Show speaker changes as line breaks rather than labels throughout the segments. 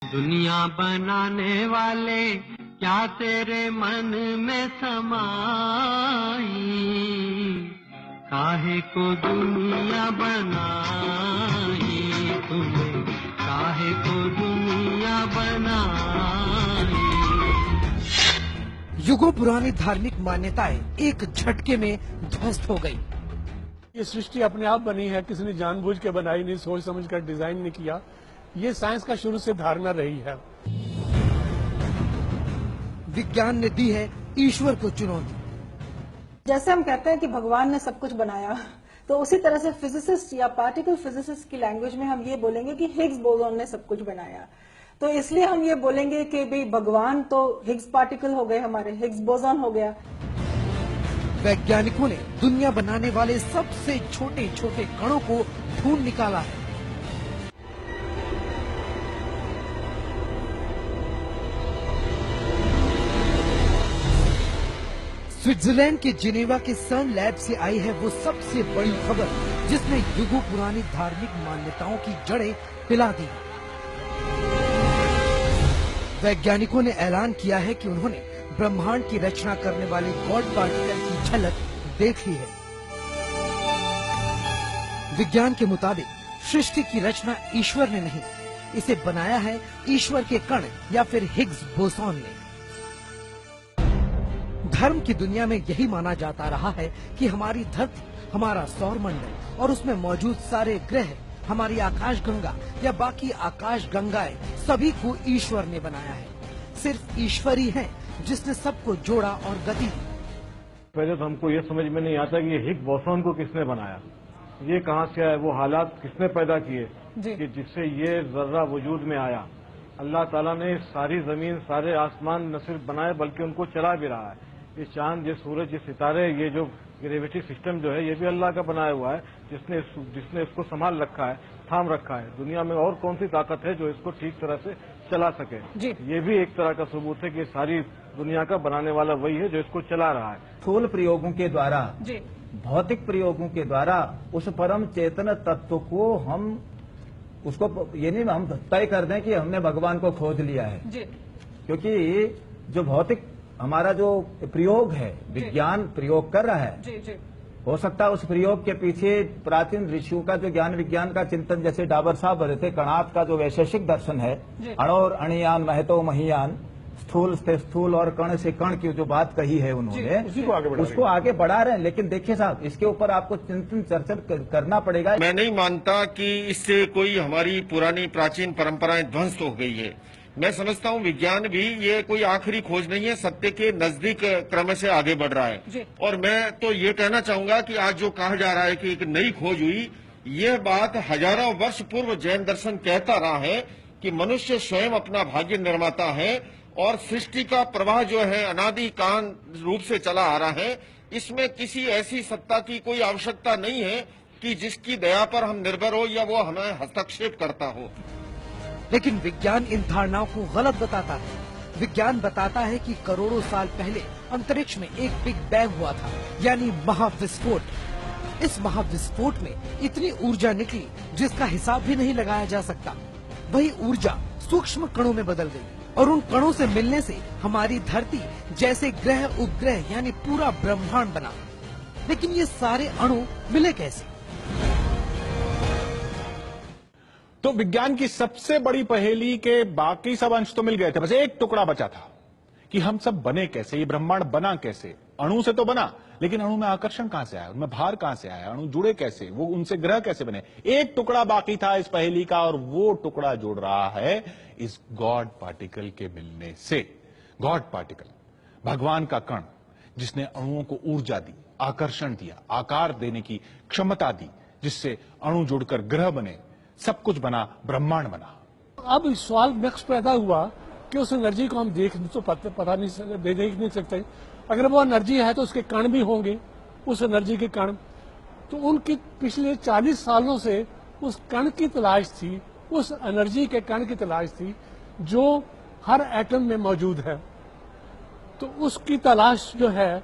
दुनिया बनाने वाले क्या तेरे मन में समाई, काहे को दुनिया बनाई तूने, काहे को दुनिया बनाई।
युगों पुरानी धार्मिक मान्यताएं एक झटके में ध्वस्त हो गई।
ये सृष्टि अपने आप बनी है, किसी ने जानबूझ के बनाई नहीं, सोच समझ कर डिजाइन नहीं किया। ये साइंस का शुरू से धारणा रही है।
विज्ञान ने दी है ईश्वर को चुनौती।
जैसे हम कहते हैं कि भगवान ने सब कुछ बनाया, तो उसी तरह से फिजिसिस्ट या पार्टिकल फिजिसिस्ट की लैंग्वेज में हम ये बोलेंगे कि हिग्स बोसॉन ने सब कुछ बनाया। तो इसलिए हम ये बोलेंगे कि भाई भगवान तो हिग्स पार्टिकल हो गए, हमारे हिग्स बोसॉन हो गया।
वैज्ञानिकों ने दुनिया बनाने वाले सबसे छोटे छोटे कणों को ढूंढ निकाला है। स्विट्जरलैंड के जिनेवा के सन लैब से आई है वो सबसे बड़ी खबर, जिसने युगों पुरानी धार्मिक मान्यताओं की जड़ें हिला दी। वैज्ञानिकों ने ऐलान किया है कि उन्होंने ब्रह्मांड की रचना करने वाले गॉड पार्टिकल की झलक देख ली है। विज्ञान के मुताबिक सृष्टि की रचना ईश्वर ने नहीं, इसे बनाया है ईश्वर के कण या फिर हिग्स बोसॉन ने। धर्म की दुनिया में यही माना जाता रहा है कि हमारी धरती, हमारा सौरमंडल और उसमें मौजूद सारे ग्रह, हमारी आकाश गंगा या बाकी आकाश गंगाएं सभी को ईश्वर ने बनाया है। सिर्फ ईश्वर ही है जिसने सबको जोड़ा और गति दी।
पहले तो हमको ये समझ में नहीं आता कि ये हिग्स बोसॉन को किसने बनाया, ये कहाँ से आया, वो हालात किसने पैदा किए कि जिससे ये जर्रा वजूद में आया। अल्लाह ताला ने सारी जमीन, सारे आसमान न सिर्फ बनाए बल्कि उनको चला भी रहा है। ये चांद, ये सूरज, ये सितारे, ये जो ग्रेविटी सिस्टम जो है, ये भी अल्लाह का बनाया हुआ है, जिसने इसको संभाल रखा है, थाम रखा है। दुनिया में और कौन सी ताकत है जो इसको ठीक तरह से चला सके। ये भी एक तरह का सबूत है कि सारी दुनिया का बनाने वाला वही है जो इसको चला रहा है।
स्थूल प्रयोगों के द्वारा, भौतिक प्रयोगों के द्वारा उस परम चेतन तत्व को हम उसको ये नहीं हम तय कर दें कि हमने भगवान को खोज लिया है, क्योंकि जो भौतिक हमारा जो प्रयोग है, विज्ञान प्रयोग कर रहा है, हो सकता है उस प्रयोग के पीछे प्राचीन ऋषियों का जो ज्ञान विज्ञान का चिंतन, जैसे डाबर साहब बने थे, कणाद का जो वैशेषिक दर्शन है, अणोर अणियान महतो महियान, स्थूल से स्थूल और कण से कण की जो बात कही है उन्होंने, उसको आगे बढ़ा रहे हैं। लेकिन देखिए साहब, इसके ऊपर आपको चिंतन चर्चा करना पड़ेगा।
मैं नहीं मानता कि इससे कोई हमारी पुरानी प्राचीन परंपराएं ध्वंस हो गई है। मैं समझता हूं विज्ञान भी ये कोई आखिरी खोज नहीं है, सत्य के नजदीक क्रम से आगे बढ़ रहा है। और मैं तो ये कहना चाहूंगा कि आज जो कहा जा रहा है कि एक नई खोज हुई, यह बात हजारों वर्ष पूर्व जैन दर्शन कहता रहा है कि मनुष्य स्वयं अपना भाग्य निर्माता है और सृष्टि का प्रवाह जो है अनादि काल रूप से चला आ रहा है। इसमें किसी ऐसी सत्ता की कोई आवश्यकता नहीं है कि जिसकी दया पर हम निर्भर हो या वो हमें हस्तक्षेप करता हो।
लेकिन विज्ञान इन धारणाओं को गलत बताता है। विज्ञान बताता है कि करोड़ों साल पहले अंतरिक्ष में एक बिग बैंग हुआ था, यानी महाविस्फोट। इस महाविस्फोट में इतनी ऊर्जा निकली जिसका हिसाब भी नहीं लगाया जा सकता। वही ऊर्जा सूक्ष्म कणों में बदल गई और उन कणों से मिलने से हमारी धरती जैसे ग्रह उपग्रह यानी पूरा ब्रह्मांड बना। लेकिन ये सारे अणु मिले कैसे?
तो विज्ञान की सबसे बड़ी पहेली के बाकी सब अंश तो मिल गए थे, बस एक टुकड़ा बचा था कि हम सब बने कैसे, ये ब्रह्मांड बना कैसे। अणु से तो बना, लेकिन अणु में आकर्षण कहां से आया, उनमें भार कहां से आया, अणु जुड़े कैसे, वो उनसे ग्रह कैसे बने। एक टुकड़ा बाकी था इस पहेली का, और वो टुकड़ा जुड़ रहा है इस गॉड पार्टिकल के मिलने से। गॉड पार्टिकल, भगवान का कण, जिसने अणुओं को ऊर्जा दी, आकर्षण दिया, आकार देने की क्षमता दी, जिससे अणु जुड़कर ग्रह बने, सब कुछ बना, ब्रह्मांड बना।
अब सवाल नेक्स्ट पैदा हुआ कि उस एनर्जी को हम देख नहीं सकते। अगर वो एनर्जी है तो उसके कण भी होंगे, उस एनर्जी के कण। तो उनकी पिछले 40 सालों से उस कण की तलाश थी, उस एनर्जी के कण की तलाश थी जो हर एटम में मौजूद है। तो उसकी तलाश जो है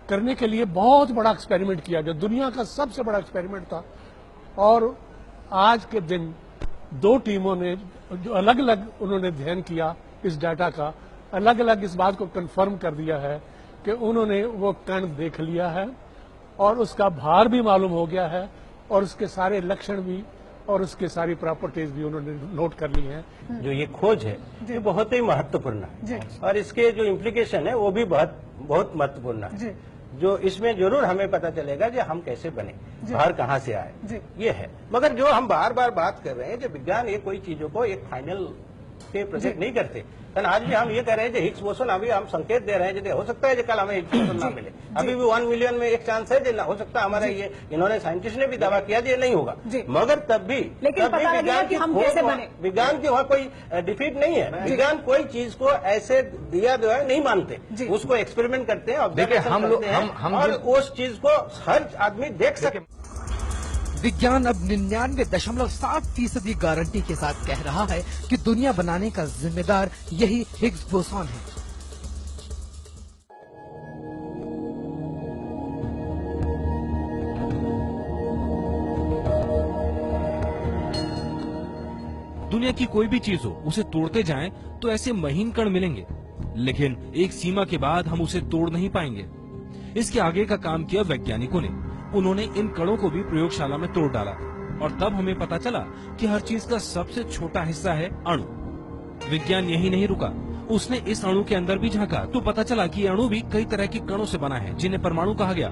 करने के लिए बहुत बड़ा एक्सपेरिमेंट किया गया, दुनिया का सबसे बड़ा एक्सपेरिमेंट था। और आज के दिन दो टीमों ने जो अलग अलग उन्होंने अध्ययन किया इस डाटा का, अलग अलग इस बात को कंफर्म कर दिया है कि उन्होंने वो कण देख लिया है और उसका भार भी मालूम हो गया है और उसके सारे लक्षण भी और उसके सारी प्रॉपर्टीज भी उन्होंने नोट कर ली हैं।
जो ये खोज है ये बहुत ही महत्वपूर्ण है और इसके जो इम्प्लीकेशन है वो भी बहुत महत्वपूर्ण है। जो इसमें जरूर हमें पता चलेगा कि हम कैसे बने, बाहर कहाँ से आए, ये है। मगर जो हम बार बार बात कर रहे हैं जो विज्ञान ये कोई चीजों को एक फाइनल पे प्रोजेक्ट नहीं करते, कारण आज भी हम ये कह रहे हैं कि हिग्स बोसोन अभी हम संकेत दे रहे हैं जैसे हो सकता है कि कल हमें हिग्स बोसोन ना मिले, अभी भी 1 मिलियन में एक चांस है जो हो सकता है हमारा ये, इन्होंने साइंटिस्ट ने भी दावा किया ये नहीं होगा, मगर तब भी विज्ञान की वहाँ कोई डिफीट नहीं है। विज्ञान कोई चीज को ऐसे दिया नहीं मानते, उसको एक्सपेरिमेंट करते हैं, ऑब्जर्वेशन करते हैं और उस चीज को हर आदमी देख सके।
विज्ञान अब 99.7% गारंटी के साथ कह रहा है कि दुनिया बनाने का जिम्मेदार यही हिग्स बोसॉन है।
दुनिया की कोई भी चीज हो उसे तोड़ते जाएं तो ऐसे महीन कण मिलेंगे, लेकिन एक सीमा के बाद हम उसे तोड़ नहीं पाएंगे। इसके आगे का काम किया वैज्ञानिकों ने। उन्होंने इन कणों को भी प्रयोगशाला में तोड़ डाला और तब हमें पता चला कि हर चीज का सबसे छोटा हिस्सा है अणु। विज्ञान यही नहीं रुका, उसने इस अणु के अंदर भी झांका तो पता चला कि अणु भी कई तरह के कणों से बना है जिन्हें परमाणु कहा गया।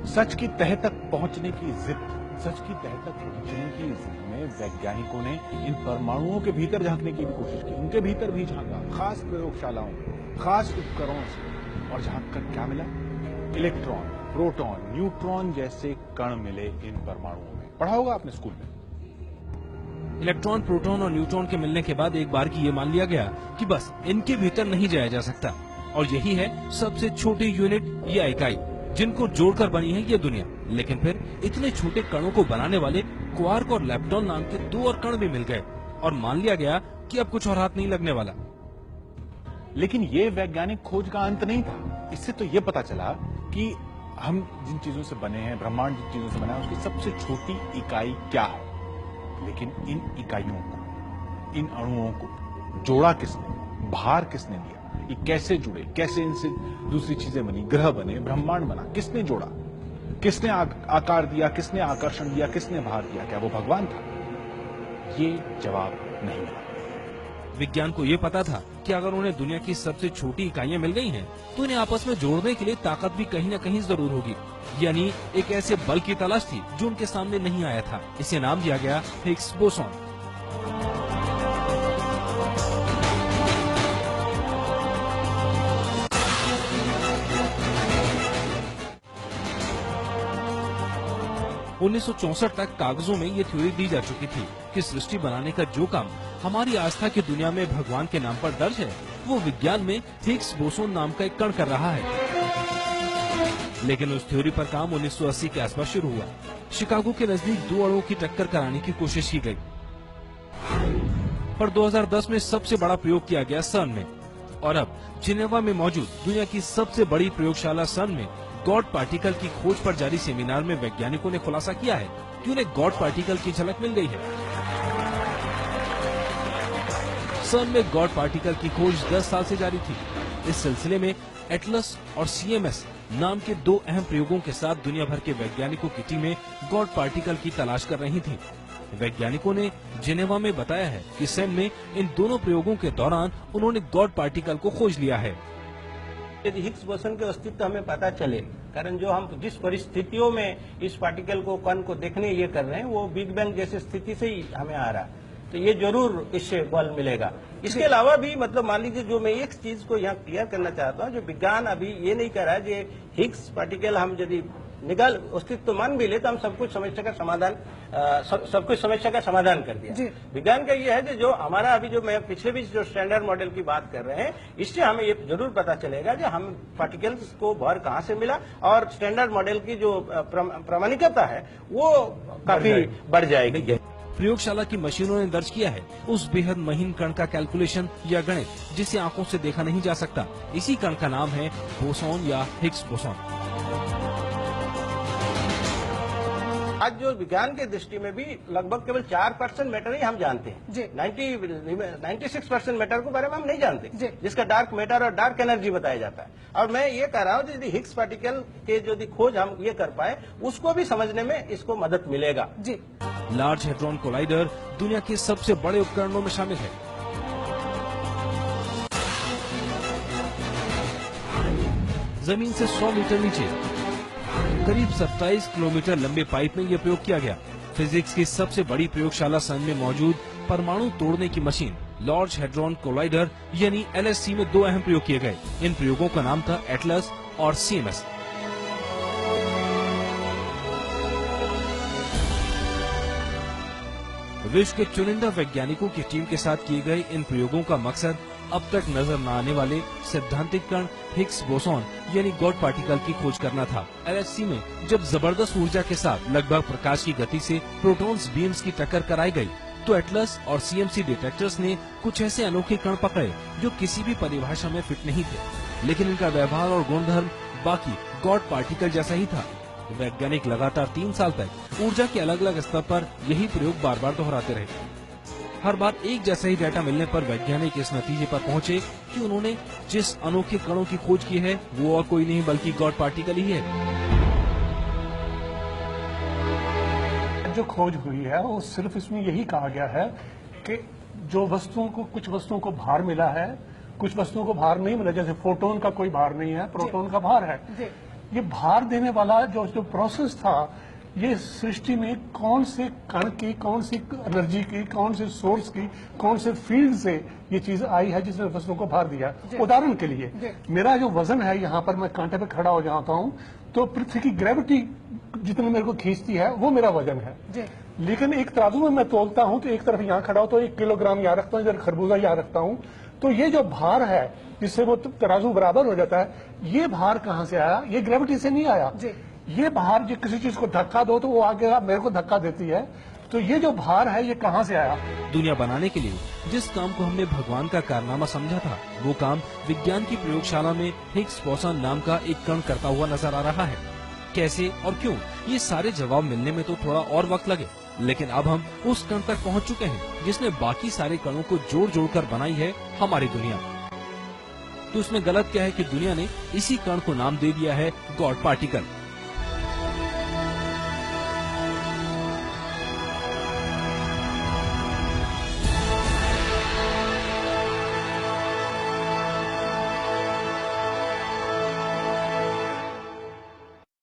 सच की तह तक पहुंचने की जिद, सच की तह तक पहुंचने की जिद में वैज्ञानिकों ने इन परमाणुओं के भीतर झांकने की भी कोशिश की, उनके भीतर भी झांका, खास प्रयोगशालाओं में, खास उपकरणों से, और झांक कर क्या मिला? इलेक्ट्रॉन, प्रोटॉन, न्यूट्रॉन जैसे कण मिले इन परमाणुओं में। पढ़ा होगा आपने स्कूल में।
इलेक्ट्रॉन, प्रोटॉन और न्यूट्रॉन के मिलने के बाद एक बार की ये मान लिया गया कि बस इनके भीतर नहीं जाया जा सकता, और यही है सबसे छोटी यूनिट या इकाई जिनको जोड़कर बनी है ये दुनिया। लेकिन फिर इतने छोटे कणों को बनाने वाले क्वार्क और लेप्टॉन नाम के 2 और कण भी मिल गए और मान लिया गया कि अब कुछ और हाथ नहीं लगने वाला।
लेकिन ये वैज्ञानिक खोज का अंत नहीं था। इससे तो ये पता चला कि हम जिन चीजों से बने हैं, ब्रह्मांड जिन चीजों से बना है, उसकी सबसे छोटी इकाई क्या है। लेकिन इन इकाइयों को, इन अणुओं को जोड़ा किसने, भार किसने दिया, ये कैसे जुड़े, कैसे इनसे दूसरी चीजें बनी, ग्रह बने, ब्रह्मांड बना, किसने जोड़ा, किसने आकार दिया, किसने आकर्षण दिया, किसने भार दिया, क्या वो भगवान था? ये जवाब नहीं मिला।
विज्ञान को ये पता था कि अगर उन्हें दुनिया की सबसे छोटी इकाइयां मिल गई हैं, तो इन्हें आपस में जोड़ने के लिए ताकत भी कहीं न कहीं जरूर होगी। यानी एक ऐसे बल की तलाश थी जो उनके सामने नहीं आया था। इसे नाम दिया गया हिग्स बोसॉन। उन्नीस 1964 तक कागजों में ये थ्योरी दी जा चुकी थी कि सृष्टि बनाने का जो काम हमारी आस्था की दुनिया में भगवान के नाम पर दर्ज है, वो विज्ञान में हिग्स बोसॉन नाम का एक कण कर रहा है। लेकिन उस थ्योरी पर काम 1980 के आसपास शुरू हुआ। शिकागो के नजदीक 2 अणुओं की टक्कर कराने की कोशिश की गई, पर 2010 में सबसे बड़ा प्रयोग किया गया सर्न में। और अब जिनेवा में मौजूद दुनिया की सबसे बड़ी प्रयोगशाला सर्न में गॉड पार्टिकल की खोज पर जारी सेमिनार में वैज्ञानिकों ने खुलासा किया है कि उन्हें गॉड पार्टिकल की झलक मिल गई है। सर्न में गॉड पार्टिकल की खोज 10 साल से जारी थी। इस सिलसिले में एटलस और CMS नाम के 2 अहम प्रयोगों के साथ दुनिया भर के वैज्ञानिकों की टीमें गॉड पार्टिकल की तलाश कर रही थीं। वैज्ञानिकों ने जिनेवा में बताया है कि सर्न में इन दोनों प्रयोगों के दौरान उन्होंने गॉड पार्टिकल को खोज लिया है।
यदि हिग्स बोसॉन के अस्तित्व हमें पता चले, कारण जो हम जिस परिस्थितियों में इस पार्टिकल को, कण को देखने ये कर रहे हैं, वो बिग बैंग जैसी स्थिति से ही हमें आ रहा है, तो ये जरूर इससे बल मिलेगा। इसके अलावा भी मतलब मान लीजिए, जो मैं एक चीज को यहाँ क्लियर करना चाहता हूँ, जो विज्ञान अभी ये नहीं कर रहा है कि हिग्स पार्टिकल हम यदि निकाल अस्तित्व तो मान भी ले तो हम सब कुछ समस्या का समाधान कर दिया। विज्ञान का ये है कि जो हमारा अभी जो मैं पिछले भी जो स्टैंडर्ड मॉडल की बात कर रहे हैं, इससे हमें ये जरूर पता चलेगा कि हम पार्टिकल्स को भर कहाँ से मिला, और स्टैंडर्ड मॉडल की जो प्रामाणिकता है वो काफी बढ़ जाएगी।
प्रयोगशाला की मशीनों ने दर्ज किया है उस बेहद महीन कण का कैलकुलेशन या गणित जिसे आंखों से देखा नहीं जा सकता। इसी कण का नाम है बोसॉन या हिग्स बोसॉन।
आज जो विज्ञान की दृष्टि में भी लगभग केवल 4% मैटर ही हम जानते हैं। 96% मैटर के बारे में हम नहीं जानते, जिसका डार्क मैटर और डार्क एनर्जी बताया जाता है। और मैं ये कह रहा हूँ यदि हिग्स पार्टिकल के यदि खोज हम ये कर पाए, उसको भी समझने में इसको मदद मिलेगा।
लार्ज हेड्रॉन कोलाइडर दुनिया के सबसे बड़े उपकरणों में शामिल है। जमीन से 100 मीटर नीचे करीब 27 किलोमीटर लंबे पाइप में यह प्रयोग किया गया। फिजिक्स की सबसे बड़ी प्रयोगशाला सन में मौजूद परमाणु तोड़ने की मशीन लार्ज हेड्रॉन कोलाइडर यानी LHC में 2 अहम प्रयोग किए गए। इन प्रयोगों का नाम था एटलस और CMS। विश्व के चुनिंदा वैज्ञानिकों की टीम के साथ किए गए इन प्रयोगों का मकसद अब तक नजर न आने वाले सैद्धांतिक कण हिग्स बोसॉन यानी गॉड पार्टिकल की खोज करना था। LHC में जब जबरदस्त ऊर्जा के साथ लगभग प्रकाश की गति से प्रोटॉन्स बीम्स की टक्कर कराई गई, तो एटलस और CMC डिटेक्टर्स ने कुछ ऐसे अनोखे कण पकड़े जो किसी भी परिभाषा में फिट नहीं थे, लेकिन इनका व्यवहार और गुणधर्म बाकी गॉड पार्टिकल जैसा ही था। वैज्ञानिक लगातार 3 साल तक ऊर्जा के अलग अलग स्तर पर यही प्रयोग बार बार दोहराते रहे। हर बार एक जैसा ही डाटा मिलने पर वैज्ञानिक इस नतीजे पर पहुंचे कि उन्होंने जिस अनोखे कणों की खोज की है वो और कोई नहीं बल्कि गॉड पार्टिकल ही है।
जो खोज हुई है वो सिर्फ इसमें यही कहा गया है कि जो कुछ वस्तुओं को भार मिला है, कुछ वस्तुओं को भार नहीं मिला। जैसे फोटोन का कोई भार नहीं है, प्रोटॉन का भार है। ये भार देने वाला जो प्रोसेस था, ये सृष्टि में कौन से कण की, कौन सी एनर्जी की, कौन से सोर्स की, कौन से फील्ड से ये चीज आई है जिसने वस्तुओं को भार दिया। उदाहरण के लिए मेरा जो वजन है, यहाँ पर मैं कांटे पे खड़ा हो जाता हूँ तो पृथ्वी की ग्रेविटी जितनी मेरे को खींचती है वो मेरा वजन है। लेकिन एक तराजू में मैं तोलता हूँ तो एक तरफ यहाँ खड़ा हो तो 1 किलोग्राम यहाँ रखता हूँ, इधर खरबूजा यहाँ रखता हूँ, तो ये जो भार है जिससे वो तराजू बराबर हो जाता है, ये भार कहाँ से आया? ये ग्रेविटी से नहीं आया। ये भार जो किसी चीज को धक्का दो तो वो आगे मेरे को धक्का देती है, तो ये जो भार है ये कहाँ से आया?
दुनिया बनाने के लिए जिस काम को हमने भगवान का कारनामा समझा था, वो काम विज्ञान की प्रयोगशाला में हिग्स बोसॉन नाम का एक कण करता हुआ नजर आ रहा है। कैसे और क्यों, ये सारे जवाब मिलने में तो थोड़ा और वक्त लगे, लेकिन अब हम उस कण तक पहुंच चुके हैं जिसने बाकी सारे कणों को जोड़ जोड़ कर बनाई है हमारी दुनिया। तो इसमें गलत क्या है कि दुनिया ने इसी कण को नाम दे दिया है गॉड पार्टिकल।